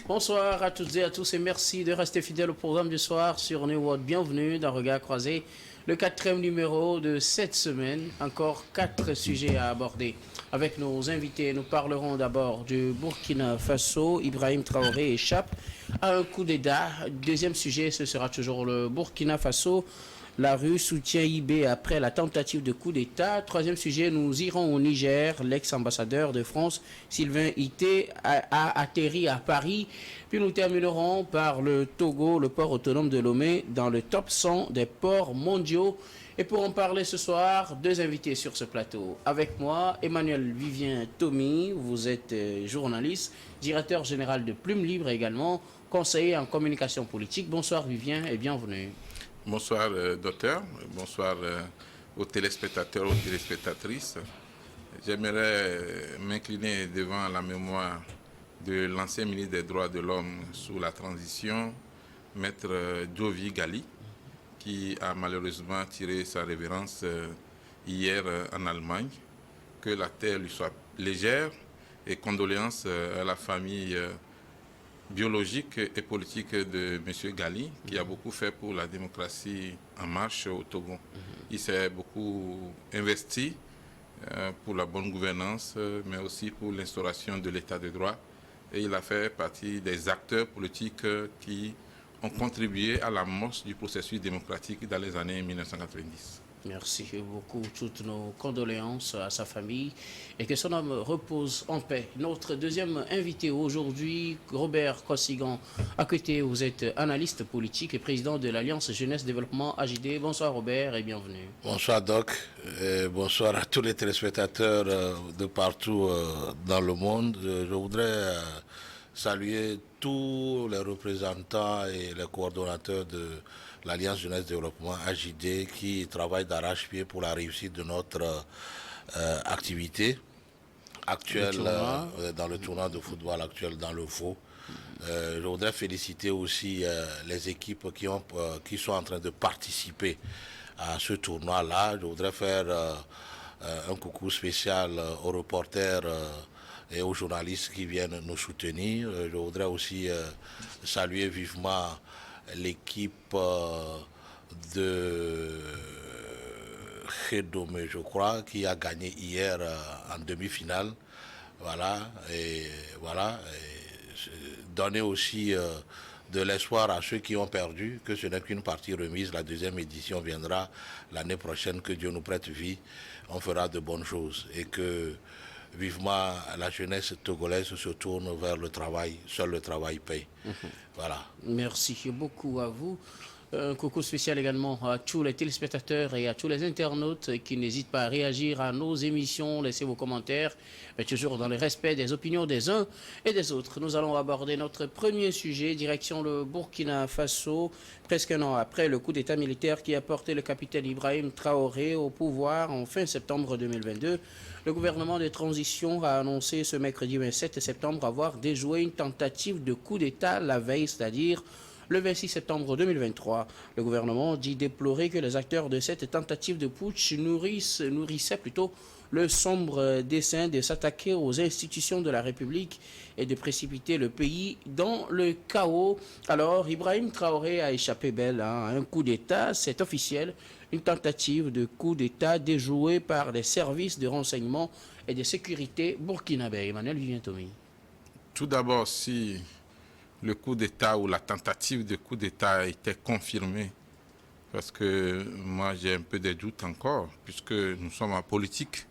Bonsoir à toutes et à tous et merci de rester fidèles au programme du soir sur New World. Bienvenue dans Regard Croisé, le quatrième numéro de cette semaine. Encore 4 sujets à aborder. Avec nos invités, nous parlerons d'abord du Burkina Faso. Ibrahim Traoré échappe à un coup d'État. Deuxième sujet, ce sera toujours le Burkina Faso. La rue soutient IB après la tentative de coup d'État. Troisième sujet, nous irons au Niger. L'ex-ambassadeur de France, Sylvain Ité, a atterri à Paris. Puis nous terminerons par le Togo, le port autonome de Lomé, dans le top 100 des ports mondiaux. Et pour en parler ce soir, 2 invités sur ce plateau. Avec moi, Emmanuel Vivien Tommy, vous êtes journaliste, directeur général de Plume Libre également, conseiller en communication politique. Bonsoir Vivien et bienvenue. Bonsoir docteur, bonsoir aux téléspectateurs, aux téléspectatrices. J'aimerais m'incliner devant la mémoire de l'ancien ministre des Droits de l'Homme sous la transition, Maître Djovi Gali, qui a malheureusement tiré sa révérence hier en Allemagne. Que la terre lui soit légère et condoléances à la famille biologique et politique de M. Gali, qui a beaucoup fait pour la démocratie en marche au Togo. Il s'est beaucoup investi pour la bonne gouvernance, mais aussi pour l'instauration de l'état de droit. Et il a fait partie des acteurs politiques qui ont contribué à l'amorce du processus démocratique dans les années 1990. Merci beaucoup, toutes nos condoléances à sa famille et que son âme repose en paix. Notre deuxième invité aujourd'hui, Robert Kossigan. À côté, vous êtes analyste politique et président de l'Alliance Jeunesse Développement AJD. Bonsoir Robert et bienvenue. Bonsoir Doc, et bonsoir à tous les téléspectateurs de partout dans le monde. Je voudrais saluer tous les représentants et les coordonnateurs de l'Alliance Jeunesse Développement AJD qui travaillent d'arrache-pied pour la réussite de notre activité actuelle dans le tournoi de football actuel dans le Faux. Je voudrais féliciter aussi les équipes qui sont en train de participer à ce tournoi-là. Je voudrais faire un coucou spécial aux reporters et aux journalistes qui viennent nous soutenir. Je voudrais aussi saluer vivement l'équipe de Khédomé, je crois, qui a gagné hier en demi-finale. Voilà, et donner aussi de l'espoir à ceux qui ont perdu, que ce n'est qu'une partie remise. La deuxième édition viendra l'année prochaine, que Dieu nous prête vie. On fera de bonnes choses et que vivement la jeunesse togolaise se tourne vers le travail. Seul le travail paye. Voilà. Merci beaucoup à vous. Un coucou spécial également à tous les téléspectateurs et à tous les internautes qui n'hésitent pas à réagir à nos émissions, laissez vos commentaires, mais toujours dans le respect des opinions des uns et des autres. Nous allons aborder notre premier sujet, direction le Burkina Faso, presque un an après le coup d'état militaire qui a porté le capitaine Ibrahim Traoré au pouvoir en fin septembre 2022. Le gouvernement de transition a annoncé ce mercredi 27 septembre avoir déjoué une tentative de coup d'état la veille, c'est-à-dire le 26 septembre 2023, le gouvernement dit déplorer que les acteurs de cette tentative de putsch nourrissaient plutôt le sombre dessein de s'attaquer aux institutions de la République et de précipiter le pays dans le chaos. Alors, Ibrahim Traoré a échappé belle à un coup d'État, c'est officiel, une tentative de coup d'État déjouée par les services de renseignement et de sécurité burkinabé. Emmanuel Vivien Tommy. Tout d'abord, si le coup d'État ou la tentative de coup d'État était confirmée, parce que moi j'ai un peu des doutes encore, puisque nous sommes en politique.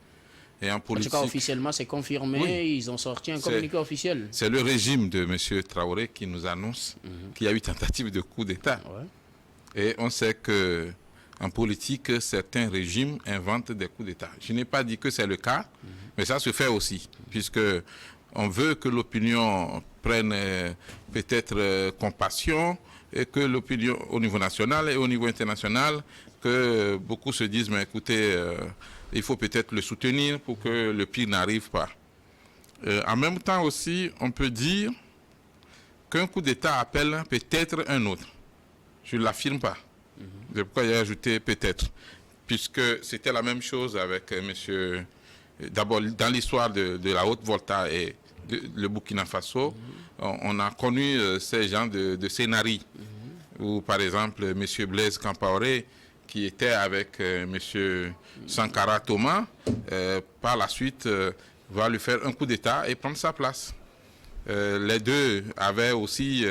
Et en politique, tout cas, officiellement, c'est confirmé, oui, ils ont sorti un communiqué officiel. C'est le régime de M. Traoré qui nous annonce qu'il y a eu tentative de coup d'État. Ouais. Et on sait que en politique, certains régimes inventent des coups d'État. Je n'ai pas dit que c'est le cas, mais ça se fait aussi, puisque on veut que l'opinion prenne peut-être compassion et que l'opinion au niveau national et au niveau international, que beaucoup se disent, mais écoutez, il faut peut-être le soutenir pour que le pire n'arrive pas. En même temps aussi, on peut dire qu'un coup d'État appelle peut-être un autre. Je ne l'affirme pas. C'est pourquoi j'ai ajouté peut-être, puisque c'était la même chose avec monsieur. D'abord, dans l'histoire de la Haute-Volta et le Burkina Faso, on a connu ces gens de scénarii, où par exemple M. Blaise Compaoré, qui était avec M. Sankara Thomas, par la suite va lui faire un coup d'État et prendre sa place. Les deux avaient aussi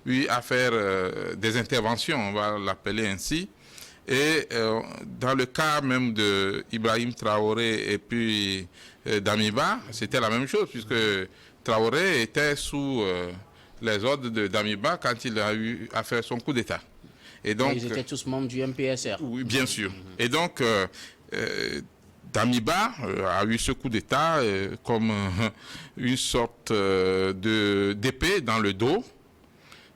eu à faire des interventions, on va l'appeler ainsi. Et dans le cas même de Ibrahim Traoré et puis Damiba, c'était la même chose, puisque Traoré était sous les ordres de Damiba quand il a eu à faire son coup d'État. Et donc, ils étaient tous membres du MPSR. Oui, bien sûr. Et donc, Damiba a eu ce coup d'État comme une sorte d'épée dans le dos.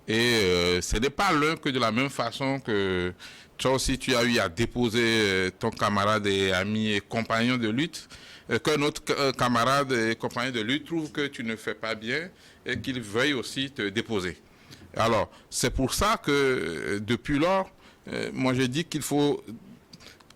Et ce n'est pas l'un que de la même façon que toi aussi tu as eu à déposer ton camarade et ami et compagnon de lutte, qu'un autre camarade et compagnon de lutte trouve que tu ne fais pas bien et qu'il veuille aussi te déposer. Alors, c'est pour ça que depuis lors, moi je dis qu'il faut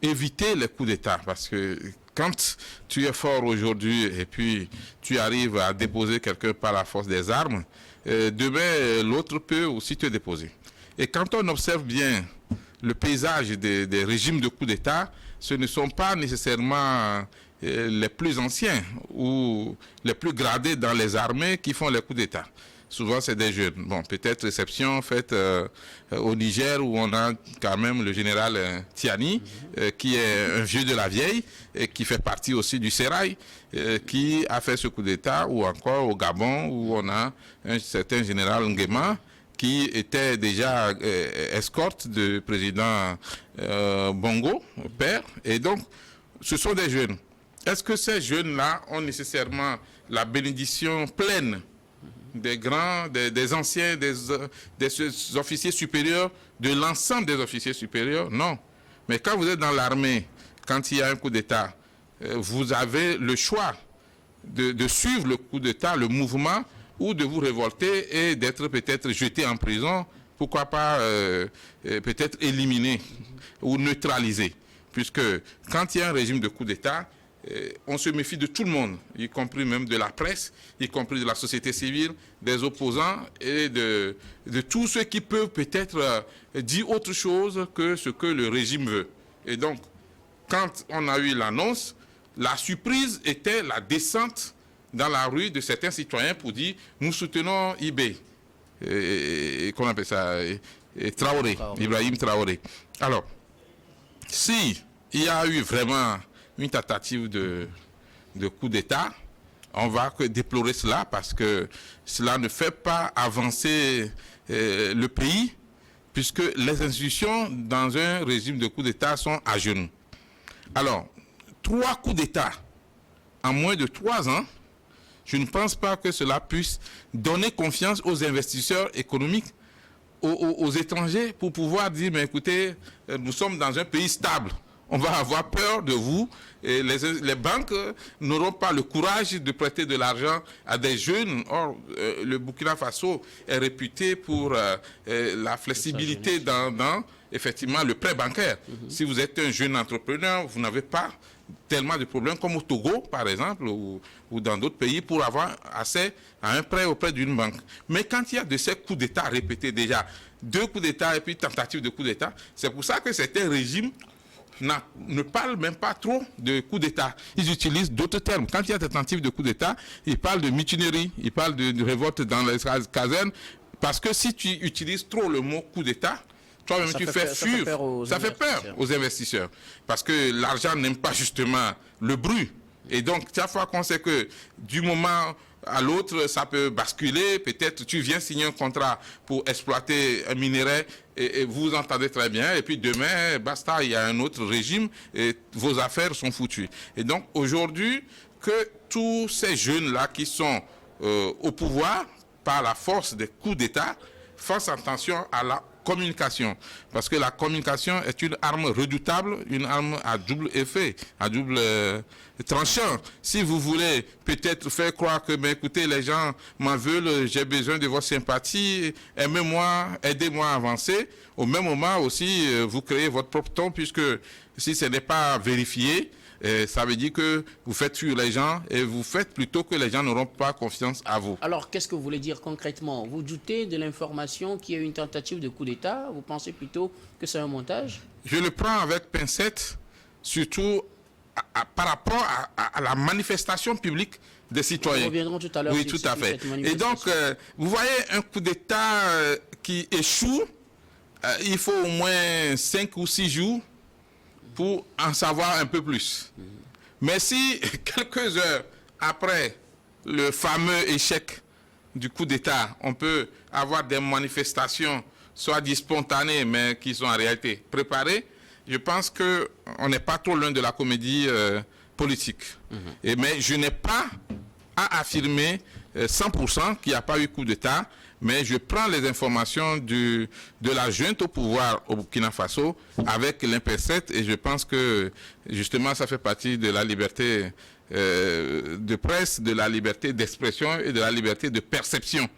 éviter les coups d'État, parce que quand tu es fort aujourd'hui et puis tu arrives à déposer quelqu'un par la force des armes, demain l'autre peut aussi te déposer. Et quand on observe bien le paysage des régimes de coups d'État, ce ne sont pas nécessairement les plus anciens ou les plus gradés dans les armées qui font les coups d'État. Souvent, c'est des jeunes. Bon, peut-être exception faite au Niger, où on a quand même le général Tiani, qui est un vieux de la vieille, et qui fait partie aussi du Sérail, qui a fait ce coup d'État, ou encore au Gabon, où on a un certain général Nguema, qui était déjà escorte du président Bongo, père. Et donc, ce sont des jeunes. Est-ce que ces jeunes-là ont nécessairement la bénédiction pleine des grands, des anciens, des officiers supérieurs, de l'ensemble des officiers supérieurs? Non. Mais quand vous êtes dans l'armée, quand il y a un coup d'État, vous avez le choix de suivre le coup d'État, le mouvement, ou de vous révolter et d'être peut-être jeté en prison, pourquoi pas peut-être éliminé ou neutralisé. Puisque quand il y a un régime de coup d'État, on se méfie de tout le monde, y compris même de la presse, y compris de la société civile, des opposants et de tous ceux qui peuvent peut-être dire autre chose que ce que le régime veut. Et donc, quand on a eu l'annonce, la surprise était la descente dans la rue de certains citoyens pour dire « nous soutenons IB ». Qu'on appelle ça, Traoré, Ibrahim Traoré. Alors, si il y a eu vraiment une tentative de coup d'État, on va que déplorer cela, parce que cela ne fait pas avancer le pays, puisque les institutions dans un régime de coup d'État sont à genoux. Alors, 3 coups d'État en moins de 3 ans, je ne pense pas que cela puisse donner confiance aux investisseurs économiques, aux étrangers, pour pouvoir dire, mais écoutez, nous sommes dans un pays stable. On va avoir peur de vous, et les banques n'auront pas le courage de prêter de l'argent à des jeunes. Or, le Burkina Faso est réputé pour la flexibilité dans effectivement le prêt bancaire. Si vous êtes un jeune entrepreneur, vous n'avez pas tellement de problèmes comme au Togo, par exemple, ou dans d'autres pays, pour avoir accès à un prêt auprès d'une banque. Mais quand il y a de ces coups d'État répétés déjà, 2 coups d'État et puis tentative de coup d'État, c'est pour ça que certains régimes ne parlent même pas trop de coup d'État. Ils utilisent d'autres termes. Quand il y a des tentatives de coup d'État, ils parlent de mutinerie, ils parlent de révolte dans les casernes, parce que si tu utilises trop le mot coup d'État, toi-même tu fais fuir, ça fait peur aux investisseurs. Parce que l'argent n'aime pas justement le bruit. Et donc, chaque fois qu'on sait que du moment à l'autre, ça peut basculer, peut-être tu viens signer un contrat pour exploiter un minerai et vous vous entendez très bien, et puis demain, basta, il y a un autre régime et vos affaires sont foutues. Et donc, aujourd'hui, que tous ces jeunes-là qui sont au pouvoir par la force des coups d'État fassent attention à la communication, parce que la communication est une arme redoutable, une arme à double effet, à double tranchant. Si vous voulez peut-être faire croire que, mais écoutez, les gens m'en veulent, j'ai besoin de votre sympathie, aimez-moi, aidez-moi à avancer, au même moment aussi, vous créez votre propre ton, puisque si ce n'est pas vérifié, ça veut dire que vous faites fuir les gens et vous faites plutôt que les gens n'auront pas confiance à vous. Alors, qu'est-ce que vous voulez dire concrètement? Vous doutez de l'information qu'il y a eu une tentative de coup d'État? Vous pensez plutôt que c'est un montage? Je le prends avec pincette, surtout par rapport à la manifestation publique des citoyens. Nous reviendrons tout à l'heure. Oui, tout à fait. Et donc, vous voyez un coup d'État qui échoue, il faut au moins 5 ou 6 jours pour en savoir un peu plus. Mais si quelques heures après le fameux échec du coup d'État, on peut avoir des manifestations, soit dites spontanées, mais qui sont en réalité préparées, je pense qu'on n'est pas trop loin de la comédie politique. Mais je n'ai pas à affirmer 100% qu'il n'y a pas eu coup d'État, mais je prends les informations de la junte au pouvoir au Burkina Faso avec l'impercette et je pense que justement ça fait partie de la liberté de presse, de la liberté d'expression et de la liberté de perception.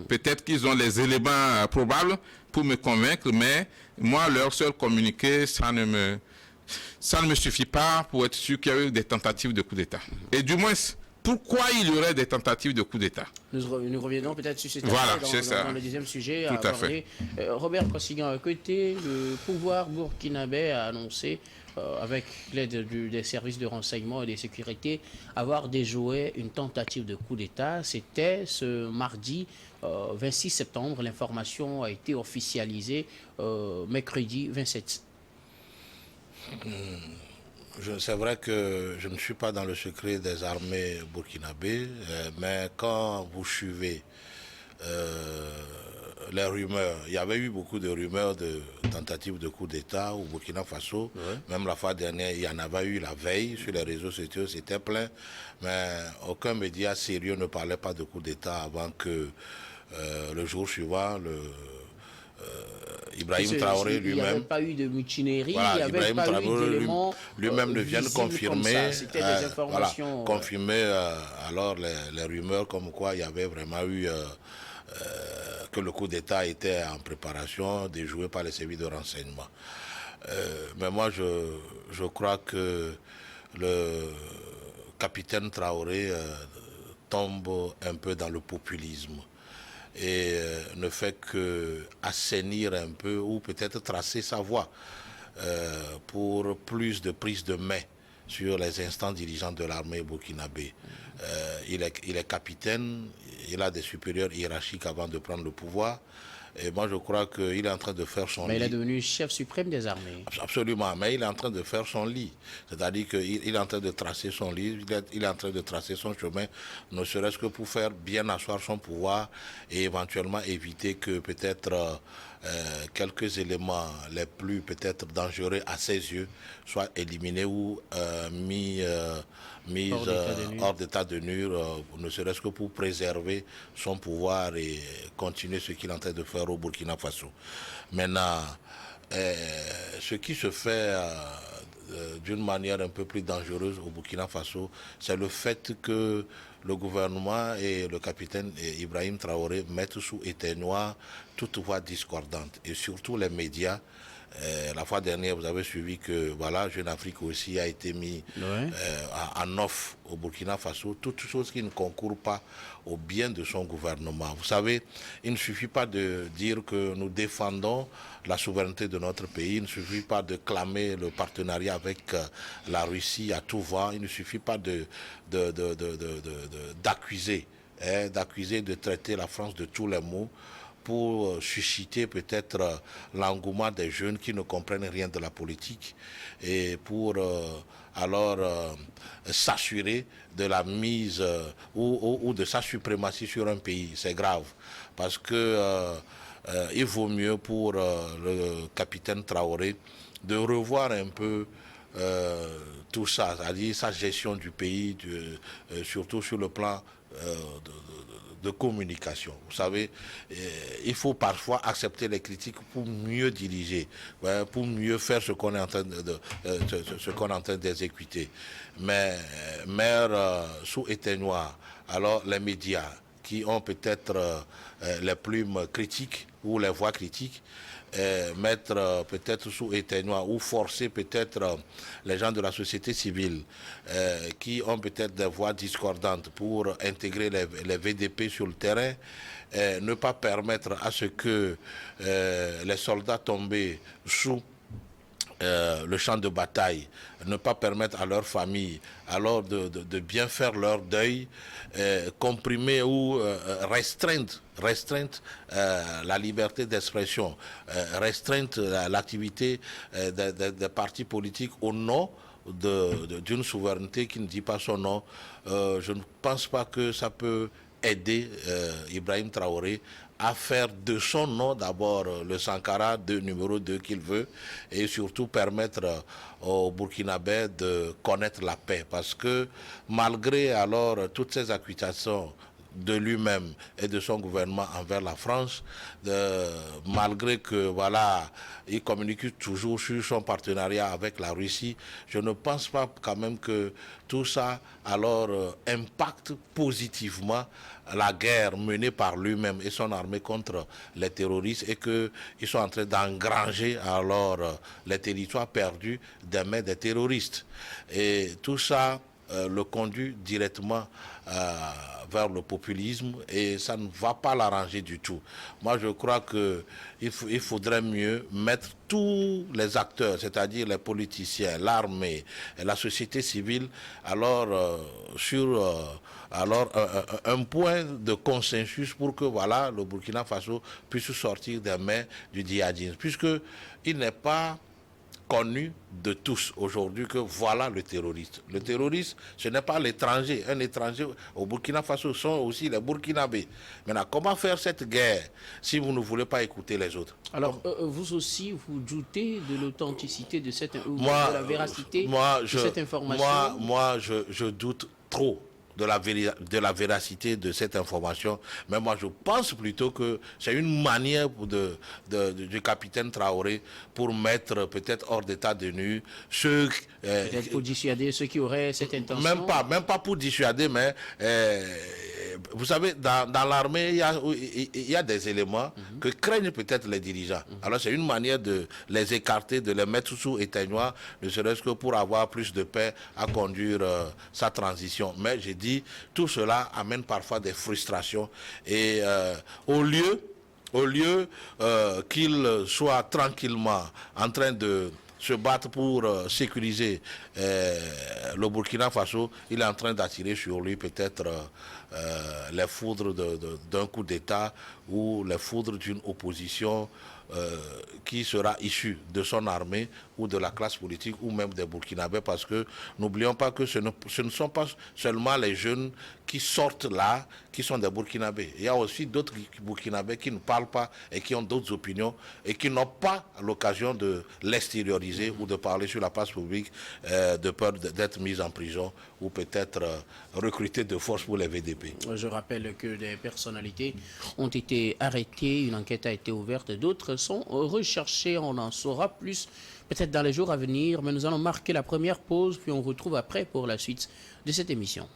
Peut-être qu'ils ont les éléments probables pour me convaincre, mais moi, leur seul communiqué, ça ne me suffit pas pour être sûr qu'il y a eu des tentatives de coup d'État. Et du moins, pourquoi il y aurait des tentatives de coup d'État? Nous reviendrons peut-être sur cet voilà, dans le deuxième sujet. Tout à fait. Robert Kossignan, à côté, le pouvoir burkinabé a annoncé, avec l'aide des services de renseignement et de sécurité, avoir déjoué une tentative de coup d'État. C'était ce mardi 26 septembre. L'information a été officialisée mercredi 27. C'est vrai que je ne suis pas dans le secret des armées burkinabées, mais quand vous suivez les rumeurs, il y avait eu beaucoup de rumeurs de tentatives de coup d'État au Burkina Faso. Même la fois dernière, il y en avait eu la veille sur les réseaux sociaux, c'était plein. Mais aucun média sérieux ne parlait pas de coup d'État avant que le jour suivant, Ibrahim Traoré lui-même. Il n'y avait pas eu de mutinerie, voilà, il n'y avait Ibrahim pas Traoré eu d'éléments lui-même ne viennent confirmer, c'était des informations. Voilà, confirmer alors les rumeurs comme quoi il y avait vraiment eu que le coup d'État était en préparation, déjoué par les services de renseignement. Mais moi, je crois que le capitaine Traoré tombe un peu dans le populisme et ne fait que assainir un peu ou peut-être tracer sa voie pour plus de prise de main sur les instants dirigeants de l'armée burkinabé. Il est capitaine, il a des supérieurs hiérarchiques avant de prendre le pouvoir. Et moi, je crois qu'il est en train de faire son lit. Mais il est devenu chef suprême des armées. Absolument, mais il est en train de faire son lit. C'est-à-dire qu'il est en train de tracer son lit, il est en train de tracer son chemin, ne serait-ce que pour faire bien asseoir son pouvoir et éventuellement éviter que peut-être quelques éléments les plus peut-être dangereux à ses yeux soient éliminés ou mis hors d'état de nuire, ne serait-ce que pour préserver son pouvoir et continuer ce qu'il est en train de faire au Burkina Faso. Maintenant, ce qui se fait d'une manière un peu plus dangereuse au Burkina Faso, c'est le fait que le gouvernement et le capitaine Ibrahim Traoré mettent sous éteignoir toute voix discordante et surtout les médias. La fois dernière, vous avez suivi que voilà, Jeune Afrique aussi a été mis en off au Burkina Faso, toutes choses qui ne concourent pas au bien de son gouvernement. Vous savez, il ne suffit pas de dire que nous défendons la souveraineté de notre pays, il ne suffit pas de clamer le partenariat avec la Russie à tout vent, il ne suffit pas d'accuser, de traiter la France de tous les maux, pour susciter peut-être l'engouement des jeunes qui ne comprennent rien de la politique et pour alors s'assurer de la mise ou de sa suprématie sur un pays. C'est grave parce que il vaut mieux pour le capitaine Traoré de revoir un peu tout ça, c'est-à-dire sa gestion du pays, surtout sur le plan de communication. Vous savez, il faut parfois accepter les critiques pour mieux diriger, pour mieux faire ce qu'on est en train d'exécuter. Mais maire sous éteignoir, alors les médias qui ont peut-être les plumes critiques ou les voix critiques, mettre peut-être sous éteignoir ou forcer peut-être les gens de la société civile qui ont peut-être des voix discordantes pour intégrer les VDP sur le terrain, ne pas permettre à ce que les soldats tombés sous le champ de bataille, ne pas permettre à leur famille alors de bien faire leur deuil, comprimer ou restreindre la liberté d'expression, restreindre l'activité des partis politiques au nom d'une souveraineté qui ne dit pas son nom. Je ne pense pas que ça peut aider Ibrahim Traoré à faire de son nom d'abord le Sankara numéro 2 qu'il veut, et surtout permettre aux Burkinabés de connaître la paix. Parce que malgré alors toutes ces accusations de lui-même et de son gouvernement envers la France, malgré que voilà, il communique toujours sur son partenariat avec la Russie, je ne pense pas quand même que tout ça alors impacte positivement la guerre menée par lui-même et son armée contre les terroristes, et qu'ils sont en train d'engranger alors les territoires perdus des mains des terroristes. Et tout ça le conduit directement vers le populisme, et ça ne va pas l'arranger du tout. Moi, je crois qu'il faudrait mieux mettre tous les acteurs, c'est-à-dire les politiciens, l'armée, la société civile, alors sur un point de consensus pour que voilà, le Burkina Faso puisse sortir des mains du djihadisme, puisqu'il n'est pas connu de tous aujourd'hui que voilà le terroriste. Le terroriste, ce n'est pas l'étranger. Un étranger au Burkina Faso sont aussi les Burkinabés. Maintenant, comment faire cette guerre si vous ne voulez pas écouter les autres? Alors, vous aussi, vous doutez de l'authenticité de cette, de la véracité de cette information? Moi, je doute trop de la véracité de cette information. Mais moi, je pense plutôt que c'est une manière du capitaine Traoré pour mettre peut-être hors d'état de nuire ceux... peut-être pour dissuader ceux qui auraient cette intention? Même pas pour dissuader, mais... vous savez, dans l'armée, il y a des éléments que craignent peut-être les dirigeants. Alors c'est une manière de les écarter, de les mettre sous éteignoir, ne serait-ce que pour avoir plus de paix à conduire sa transition. Mais j'ai dit, tout cela amène parfois des frustrations. Et au lieu qu'il soit tranquillement en train de se battre pour sécuriser le Burkina Faso, il est en train d'attirer sur lui peut-être les foudres d'un coup d'État ou les foudres d'une opposition qui sera issue de son armée ou de la classe politique ou même des Burkinabés, parce que n'oublions pas que ce ne sont pas seulement les jeunes qui sortent là, qui sont des Burkinabés. Il y a aussi d'autres Burkinabés qui ne parlent pas et qui ont d'autres opinions et qui n'ont pas l'occasion de l'extérioriser ou de parler sur la place publique de peur d'être mis en prison ou peut-être recrutés de force pour les VDP. Je rappelle que des personnalités ont été arrêtées, une enquête a été ouverte, d'autres sont recherchées. On en saura plus peut-être dans les jours à venir, mais nous allons marquer la première pause, puis on retrouve après pour la suite de cette émission.